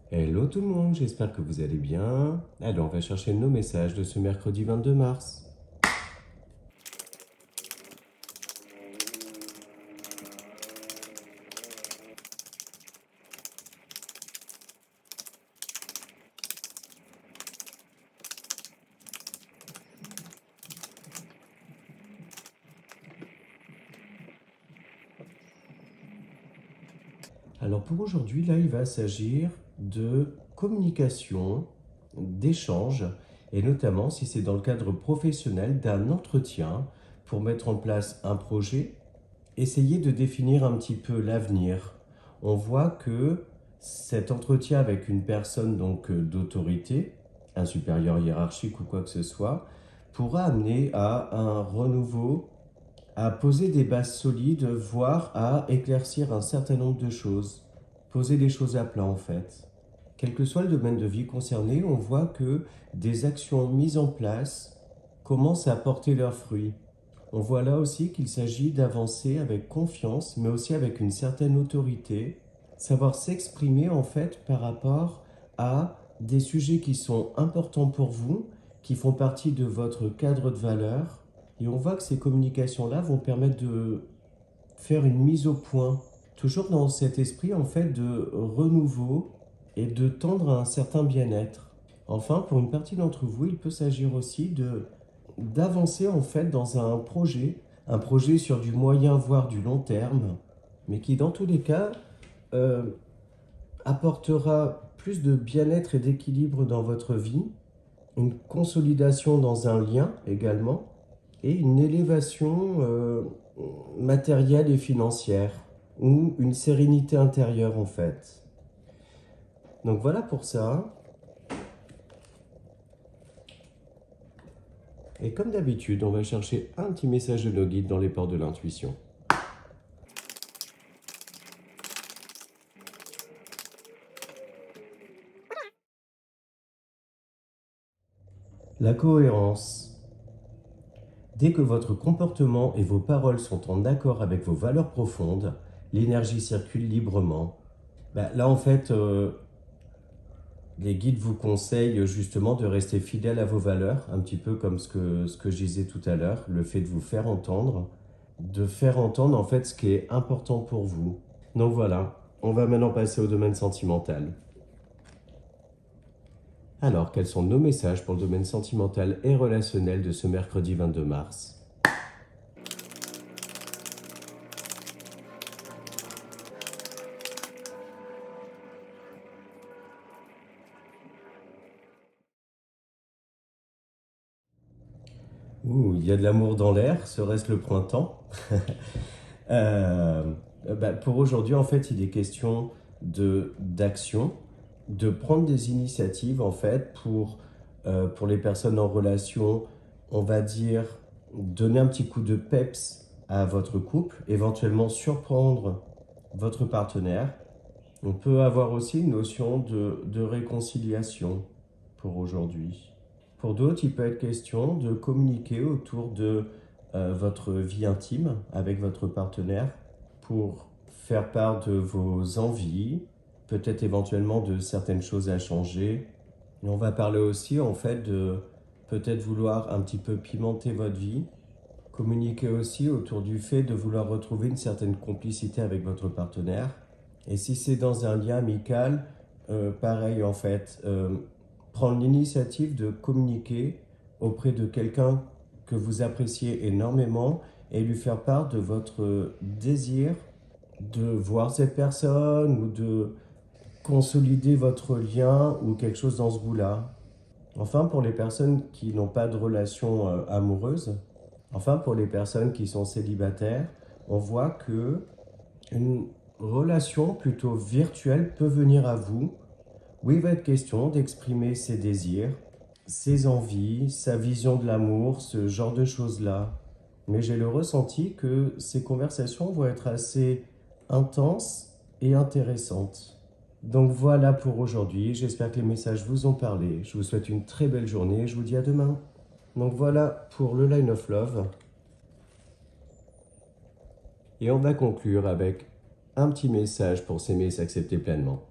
Hello tout le monde, j'espère que vous allez bien. Alors, on va chercher nos messages de ce mercredi 22 mars. Alors pour aujourd'hui, là, il va s'agir de communication, d'échange, et notamment si c'est dans le cadre professionnel d'un entretien pour mettre en place un projet, essayer de définir un petit peu l'avenir. On voit que cet entretien avec une personne donc d'autorité, un supérieur hiérarchique ou quoi que ce soit, pourra amener à un renouveau, à poser des bases solides, voire à éclaircir un certain nombre de choses. Poser les choses à plat en fait. Quel que soit le domaine de vie concerné, on voit que des actions mises en place commencent à porter leurs fruits. On voit là aussi qu'il s'agit d'avancer avec confiance, mais aussi avec une certaine autorité, savoir s'exprimer en fait par rapport à des sujets qui sont importants pour vous, qui font partie de votre cadre de valeurs. Et on voit que ces communications-là vont permettre de faire une mise au point, toujours dans cet esprit en fait de renouveau et de tendre à un certain bien-être. Enfin, pour une partie d'entre vous, il peut s'agir aussi de d'avancer en fait dans un projet sur du moyen voire du long terme, mais qui dans tous les cas euh, apportera plus de bien-être et d'équilibre dans votre vie, une consolidation dans un lien également, et une élévation matérielle et financière, ou une sérénité intérieure en fait. Donc voilà pour ça. Et comme d'habitude, on va chercher un petit message de nos guides dans les ports de l'intuition. La cohérence. Dès que votre comportement et vos paroles sont en accord avec vos valeurs profondes, l'énergie circule librement. Là, en fait, les guides vous conseillent justement de rester fidèle à vos valeurs, un petit peu comme ce que je disais tout à l'heure, le fait de vous faire entendre, de faire entendre en fait ce qui est important pour vous. Donc voilà, on va maintenant passer au domaine sentimental. Alors, quels sont nos messages pour le domaine sentimental et relationnel de ce mercredi 22 mars? Ouh, il y a de l'amour dans l'air, serait-ce le printemps? Euh, pour aujourd'hui, en fait, il est question d'action, de prendre des initiatives, en fait, pour les personnes en relation, on va dire, donner un petit coup de peps à votre couple, éventuellement surprendre votre partenaire. On peut avoir aussi une notion de réconciliation pour aujourd'hui. Pour d'autres, il peut être question de communiquer autour de votre vie intime avec votre partenaire pour faire part de vos envies, peut-être éventuellement de certaines choses à changer. Et on va parler aussi en fait de peut-être vouloir un petit peu pimenter votre vie, communiquer aussi autour du fait de vouloir retrouver une certaine complicité avec votre partenaire. Et si c'est dans un lien amical, pareil en fait, prendre l'initiative de communiquer auprès de quelqu'un que vous appréciez énormément et lui faire part de votre désir de voir cette personne ou de consolider votre lien ou quelque chose dans ce goût-là. Enfin, pour les personnes qui n'ont pas de relation amoureuse, enfin pour les personnes qui sont célibataires, on voit que une relation plutôt virtuelle peut venir à vous, où il va être question d'exprimer ses désirs, ses envies, sa vision de l'amour, ce genre de choses-là. Mais j'ai le ressenti que ces conversations vont être assez intenses et intéressantes. Donc voilà pour aujourd'hui, j'espère que les messages vous ont parlé. Je vous souhaite une très belle journée et je vous dis à demain. Donc voilà pour le Line of Love. Et on va conclure avec un petit message pour s'aimer et s'accepter pleinement.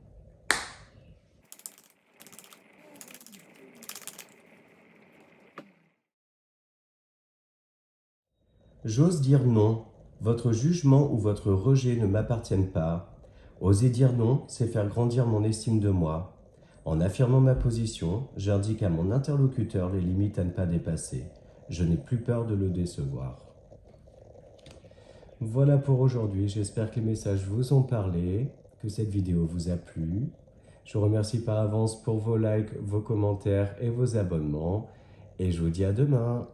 J'ose dire non. Votre jugement ou votre rejet ne m'appartiennent pas. Oser dire non, c'est faire grandir mon estime de moi. En affirmant ma position, j'indique à mon interlocuteur les limites à ne pas dépasser. Je n'ai plus peur de le décevoir. Voilà pour aujourd'hui, j'espère que les messages vous ont parlé, que cette vidéo vous a plu. Je vous remercie par avance pour vos likes, vos commentaires et vos abonnements. Et je vous dis à demain.